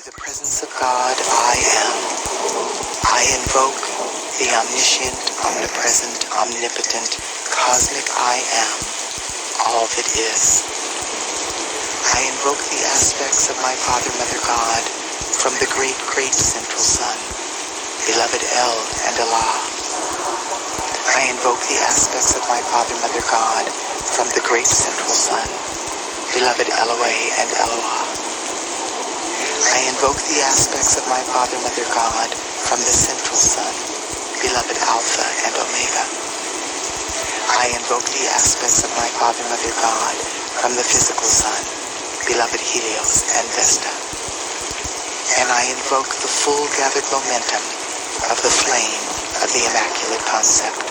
Into the presence of God, I am. I invoke the omniscient, omnipresent, omnipotent, cosmic I am, all that is. I invoke the aspects of my Father, Mother God, from the great, great central sun, beloved El and Allah. I invoke the aspects of my Father, Mother God, from the great central sun, beloved Eloah and Eloah. I invoke the aspects of my Father, Mother God, from the central sun, beloved Alpha and Omega. I invoke the aspects of my Father, Mother God, from the physical sun, beloved Helios and Vesta. And I invoke the full gathered momentum of the flame of the Immaculate Concept.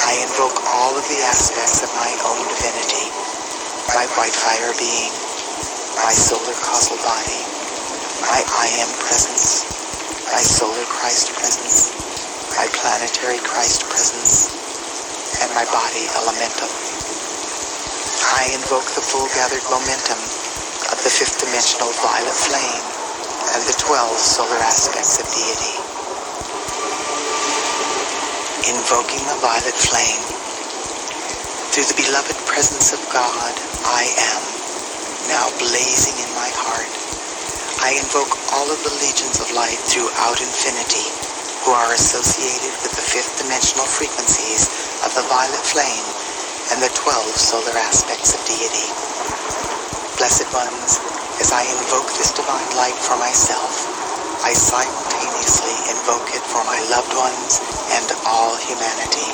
I invoke all of the aspects of my own divinity, my white fire being, my solar causal body, my I am presence, my solar Christ presence, my planetary Christ presence, and my body elemental. I invoke the full gathered momentum of the fifth dimensional violet flame and the 12 solar aspects of deity. Invoking the violet flame, through the beloved presence of God, I am, now blazing in my heart. I invoke all of the legions of light throughout infinity who are associated with the fifth dimensional frequencies of the violet flame and the 12 solar aspects of deity. Blessed ones, as I invoke this divine light for myself, I simultaneously invoke it for my loved ones and all humanity.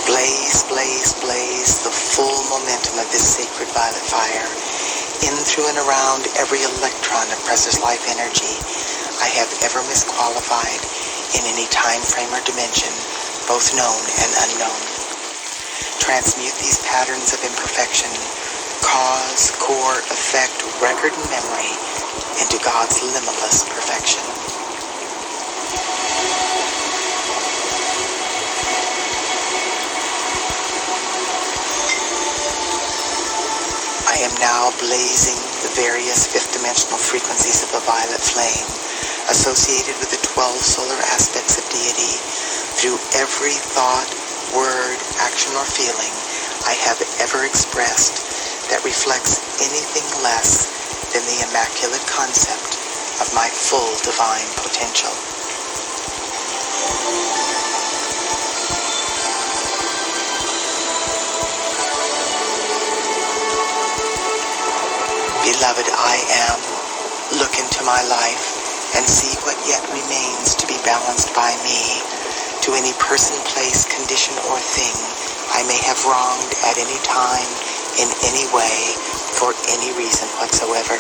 Blaze, blaze, blaze the full momentum of this sacred violet fire in, through, and around every electron of precious life energy I have ever misqualified in any time frame or dimension, both known and unknown. Transmute these patterns of imperfection, cause, core, effect, record, and memory into God's limitless perfection. I am now blazing the various fifth dimensional frequencies of the violet flame associated with the 12 solar aspects of deity through every thought, word, action, or feeling I have ever expressed that reflects anything less than the immaculate concept of my full divine potential. Beloved I am, look into my life and see what yet remains to be balanced by me, to any person, place, condition, or thing I may have wronged at any time, in any way, for any reason whatsoever.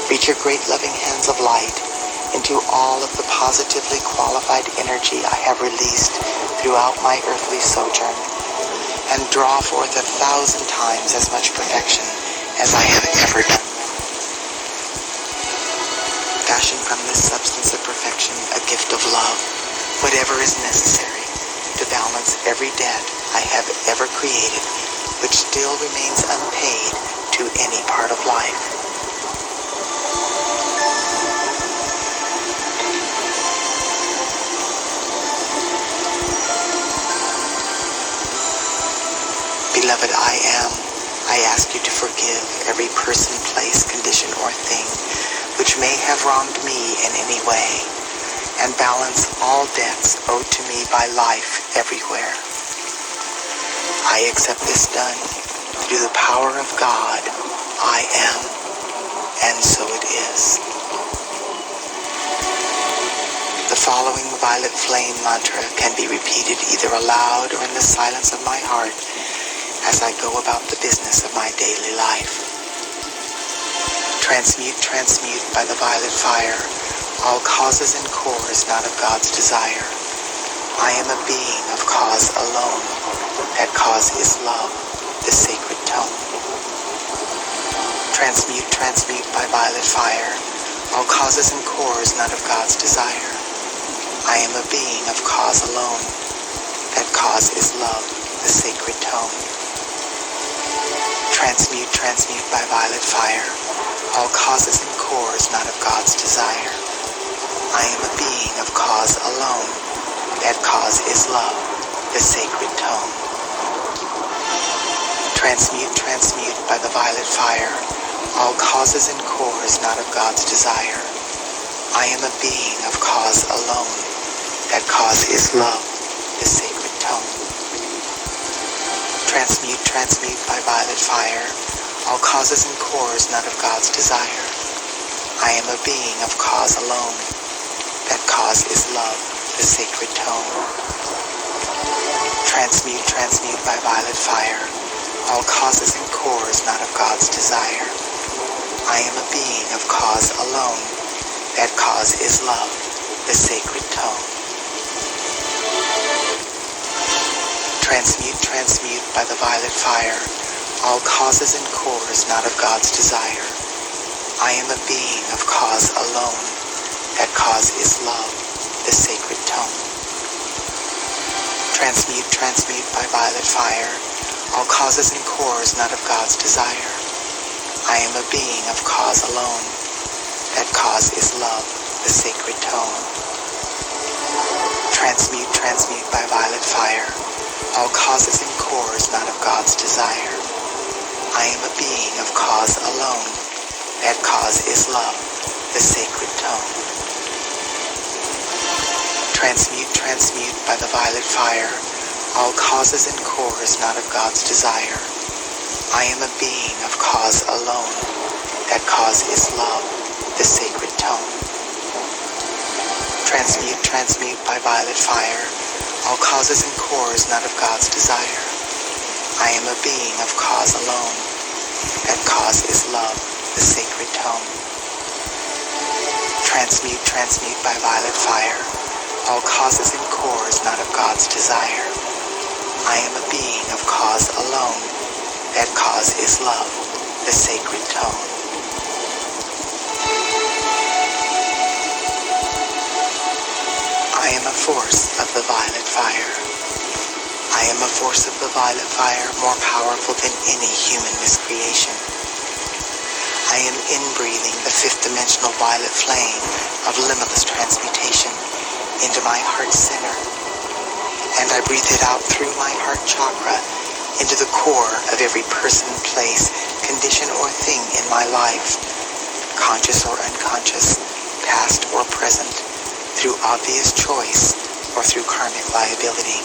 Reach your great loving hands of light into all of the positively qualified energy I have released throughout my earthly sojourn, and draw forth 1,000 times as much perfection as I have ever done. Fashion from this substance of perfection a gift of love, whatever is necessary to balance every debt I have ever created, which still remains unpaid to any part of life. Beloved I am, I ask you to forgive every person, place, condition, or thing which may have wronged me in any way, and balance all debts owed to me by life everywhere. I accept this done through the power of God, I am, and so it is. The following violet flame mantra can be repeated either aloud or in the silence of my heart as I go about the business of my daily life. Transmute, transmute by the violet fire all causes and cores not of God's desire. I am a being of cause alone. That cause is love, the sacred tone. Transmute, transmute by violet fire all causes and cores not of God's desire. I am a being of cause alone. That cause is love, the sacred tone. Transmute, transmute by violet fire all causes and cores not of God's desire. I am a being of cause alone. That cause is love, the sacred tone. Transmute, transmute by the violet fire, all causes and cores not of God's desire. I am a being of cause alone. That cause is love, the sacred tone. Transmute, transmute by violet fire, all causes and cores not of God's desire. I am a being of cause alone. That cause is love, the sacred tone. Transmute, transmute by violet fire, all causes and cores not of God's desire. I am a being of cause alone. That cause is love, the sacred tone. Transmute, transmute by the violet fire, all causes and cores not of God's desire. I am a being of cause alone. That cause is love, the sacred tone. Transmute, transmute by violet fire, all causes and cores not of God's desire. I am a being of cause alone. That cause is love, the sacred tone. Transmute, transmute by violet fire, all causes and cores not of God's desire. I am a being of cause alone. That cause is love, the sacred tone. Transmute, transmute by the violet fire, all causes and cores not of God's desire. I am a being of cause alone. That cause is love, the sacred tone. Transmute, transmute by violet fire, all causes and cores not of God's desire. I am a being of cause alone. That cause is love, the sacred tone. Transmute, transmute by violet fire, all causes and cores not of God's desire. I am a being of cause alone. That cause is love, the sacred tone. I am a force of the violet fire. I am a force of the violet fire, more powerful than any human miscreation. I am inbreathing the fifth-dimensional violet flame of limitless transmutation into my heart center, and I breathe it out through my heart chakra into the core of every person, place, condition, or thing in my life, conscious or unconscious, past or present, through obvious choice or through karmic liability.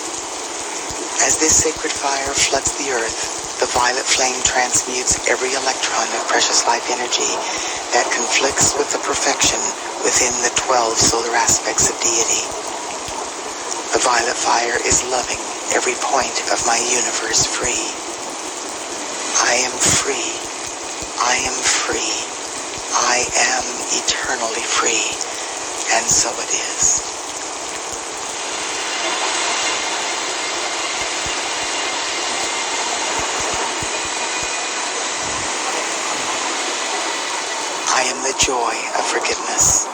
As this sacred fire floods the earth, the violet flame transmutes every electron of precious life energy that conflicts with the perfection within the 12 solar aspects of deity. The violet fire is loving every point of my universe free. I am free. I am free. I am eternally free. And so it is. I am the joy of forgiveness.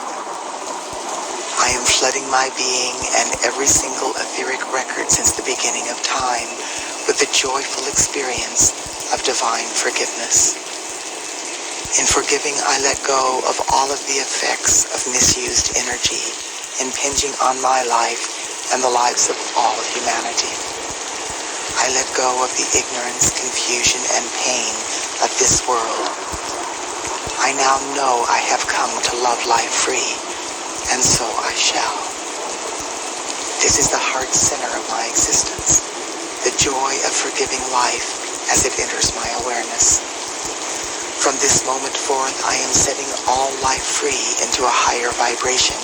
I am flooding my being and every single etheric record since the beginning of time with the joyful experience of divine forgiveness. In forgiving, I let go of all of the effects of misused energy impinging on my life and the lives of all humanity. I let go of the ignorance, confusion, and pain of this world. I now know I have come to love life free, and so I shall. This is the heart center of my existence, the joy of forgiving life as it enters my awareness. From this moment forth, I am setting all life free into a higher vibration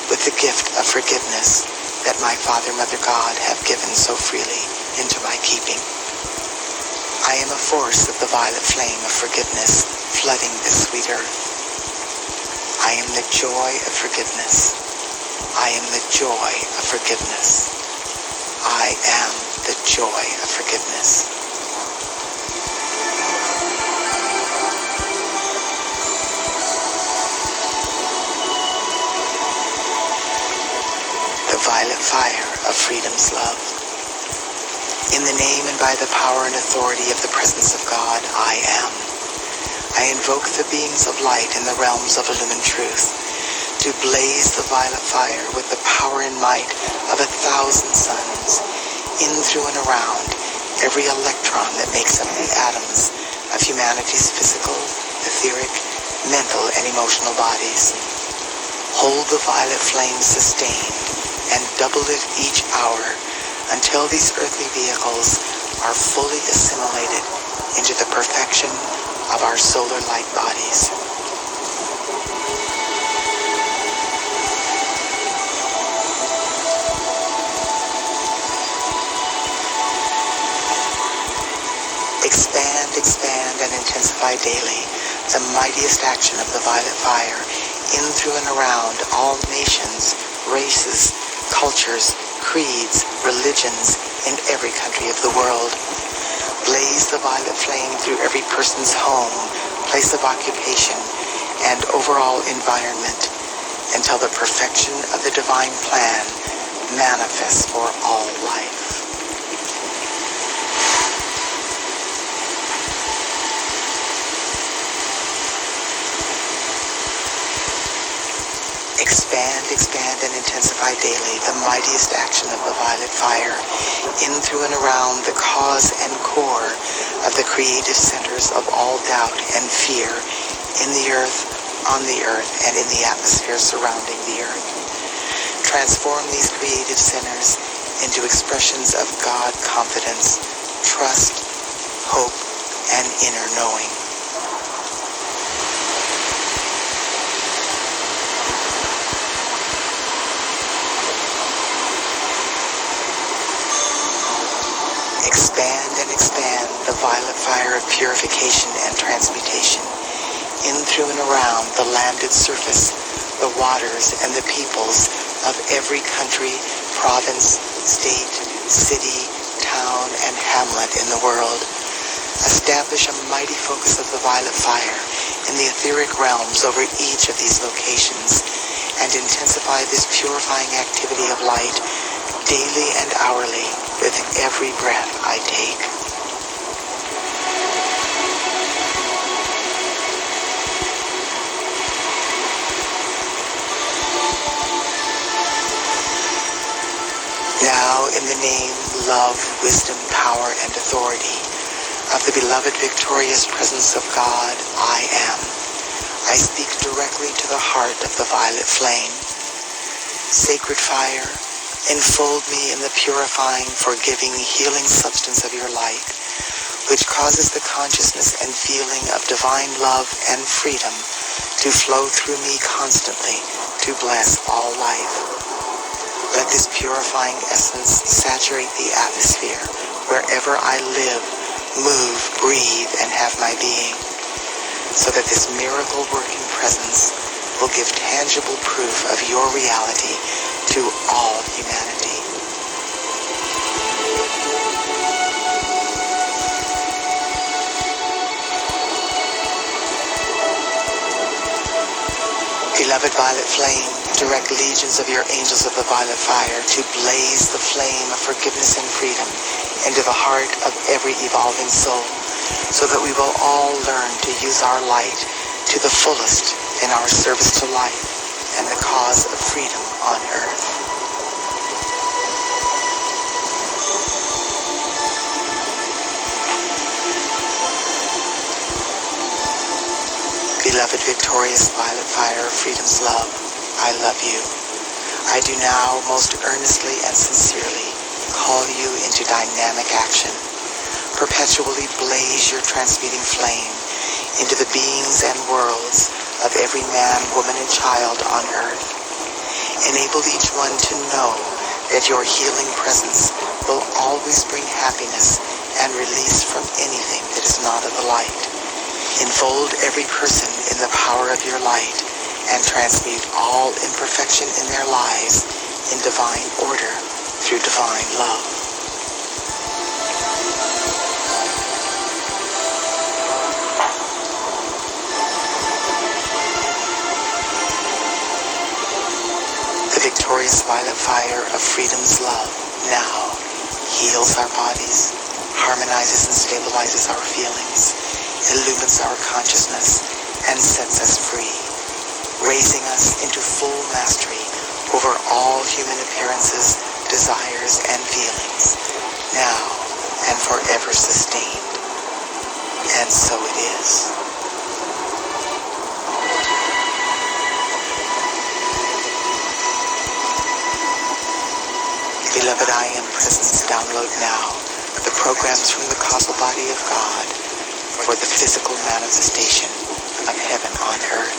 with the gift of forgiveness that my Father, Mother, God have given so freely into my keeping. I am a force of the violet flame of forgiveness flooding this sweet earth. I am the joy of forgiveness. I am the joy of forgiveness. I am the joy of forgiveness. The violet fire of freedom's love. In the name and by the power and authority of the presence of God, I am. I invoke the beings of light in the realms of illumined truth to blaze the violet fire with the power and might of 1,000 suns, in, through, and around every electron that makes up the atoms of humanity's physical, etheric, mental, and emotional bodies. Hold the violet flame sustained and double it each hour until these earthly vehicles are fully assimilated into the perfection of our solar light bodies. Expand, expand, and intensify daily the mightiest action of the violet fire in, through, and around all nations, races, cultures, creeds, religions in every country of the world. Blaze the violet flame through every person's home, place of occupation, and overall environment until the perfection of the divine plan manifests for all life. Expand, expand, and intensify daily the mightiest action of the violet fire in, through, and around the cause and core of the creative centers of all doubt and fear in the earth, on the earth, and in the atmosphere surrounding the earth. Transform these creative centers into expressions of God confidence, trust, hope, and inner knowing. Expand and expand the violet fire of purification and transmutation in, through, and around the landed surface, the waters, and the peoples of every country, province, state, city, town, and hamlet in the world. Establish a mighty focus of the violet fire in the etheric realms over each of these locations and intensify this purifying activity of light daily and hourly with every breath I take. Now, in the name, love, wisdom, power, and authority of the beloved victorious presence of God, I am. I speak directly to the heart of the violet flame. Sacred fire, enfold me in the purifying, forgiving, healing substance of your light, which causes the consciousness and feeling of divine love and freedom to flow through me constantly to bless all life. Let this purifying essence saturate the atmosphere wherever I live, move, breathe, and have my being, so that this miracle-working presence will give tangible proof of your reality to all humanity. Beloved violet flame, direct legions of your angels of the violet fire to blaze the flame of forgiveness and freedom into the heart of every evolving soul, so that we will all learn to use our light to the fullest in our service to life and the cause of freedom on earth. Beloved victorious violet fire of freedom's love, I love you. I do now most earnestly and sincerely call you into dynamic action. Perpetually blaze your transmuting flame into the beings and worlds of every man, woman, and child on earth. Enable each one to know that your healing presence will always bring happiness and release from anything that is not of the light. Enfold every person in the power of your light and transmute all imperfection in their lives in divine order through divine love. The victorious violet fire of freedom's love now heals our bodies, harmonizes and stabilizes our feelings, illumines our consciousness and sets us free, raising us into full mastery over all human appearances, desires, and feelings, now and forever sustained. And so it is. Beloved I Am Presence, download now the programs from the causal body of God for the physical manifestation of heaven on earth.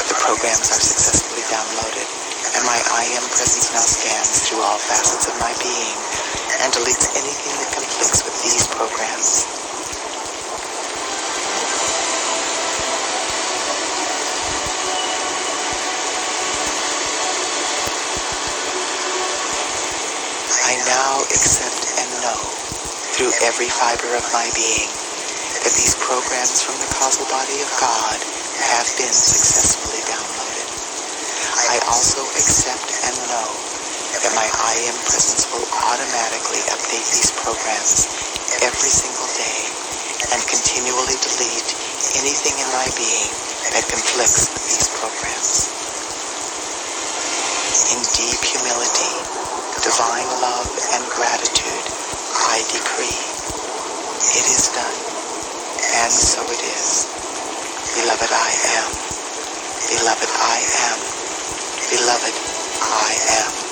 The programs are successfully downloaded, and my I Am Presence now scans through all facets of my being and deletes anything that conflicts with these programs. I now accept and know through every fiber of my being that these programs from the causal body of God have been successfully downloaded. I also accept and know that my I Am Presence will automatically update these programs every single day and continually delete anything in my being that conflicts with these programs. In deep humility, divine love and gratitude, I decree, it is done, and so it is. Beloved I am, beloved I am, beloved I am.